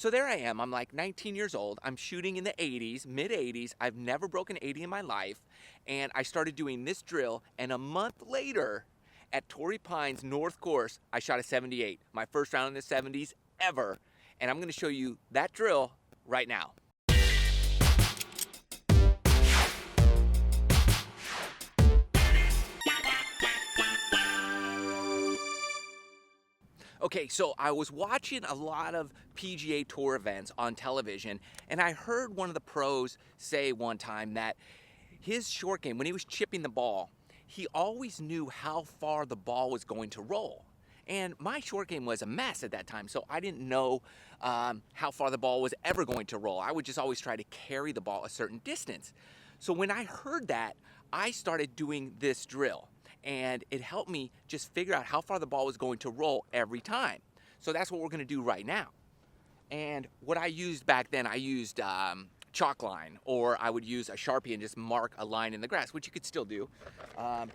So there I am, I'm like 19 years old, I'm shooting in the 80s, mid 80s, I've never broken 80 in my life, and I started doing this drill, and a month later, at Torrey Pines North Course, I shot a 78, my first round in the 70s ever, and I'm gonna show you that drill right now. Okay, so I was watching a lot of PGA Tour events on television, and I heard one of the pros say one time that his short game, when he was chipping the ball, he always knew how far the ball was going to roll. And my short game was a mess at that time, so I didn't know how far the ball was ever going to roll. I would just always try to carry the ball a certain distance. So when I heard that, I started doing this drill, and it helped me just figure out how far the ball was going to roll every time. So that's what we're gonna do right now. And what I used back then, I used chalk line, or I would use a Sharpie and just mark a line in the grass, which you could still do. I'm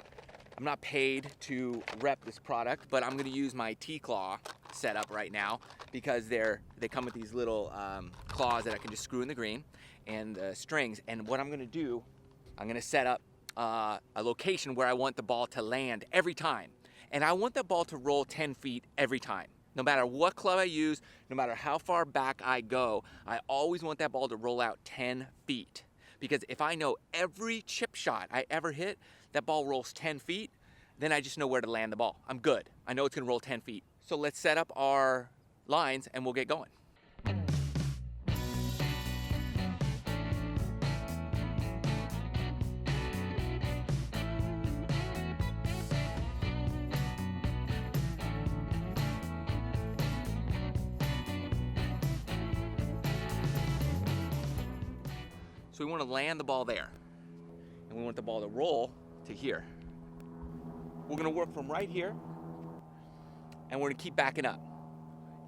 not paid to rep this product, but I'm gonna use my T-Claw setup right now because they come with these little claws that I can just screw in the green and strings. And what I'm gonna do, I'm gonna set up a location where I want the ball to land every time. And I want the ball to roll 10 feet every time. No matter what club I use, no matter how far back I go, I always want that ball to roll out 10 feet. Because if I know every chip shot I ever hit, that ball rolls 10 feet, then I just know where to land the ball. I'm good. I know it's gonna roll 10 feet. So let's set up our lines and we'll get going. So we want to land the ball there, and we want the ball to roll to here. We're going to work from right here, and we're going to keep backing up.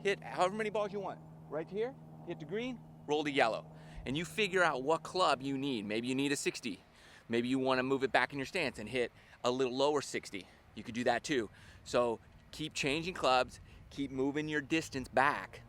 Hit however many balls you want. Right to here, hit the green, roll to yellow. And you figure out what club you need. Maybe you need a 60. Maybe you want to move it back in your stance and hit a little lower 60. You could do that too. So keep changing clubs, keep moving your distance back.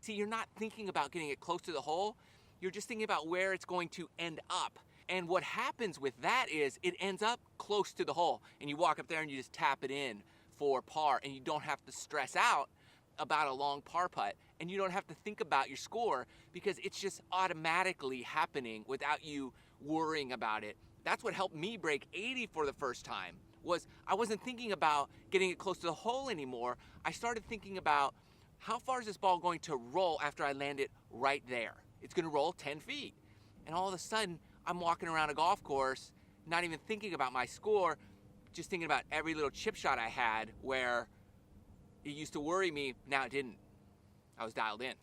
See, you're not thinking about getting it close to the hole, you're just thinking about where it's going to end up. And what happens with that is it ends up close to the hole, and you walk up there and you just tap it in for par, and you don't have to stress out about a long par putt, and you don't have to think about your score because it's just automatically happening without you worrying about it. That's what helped me break 80 for the first time, was I wasn't thinking about getting it close to the hole anymore. I started thinking about how far is this ball going to roll after I land it right there? It's gonna roll 10 feet. And all of a sudden, I'm walking around a golf course, not even thinking about my score, just thinking about every little chip shot I had where it used to worry me, now it didn't. I was dialed in.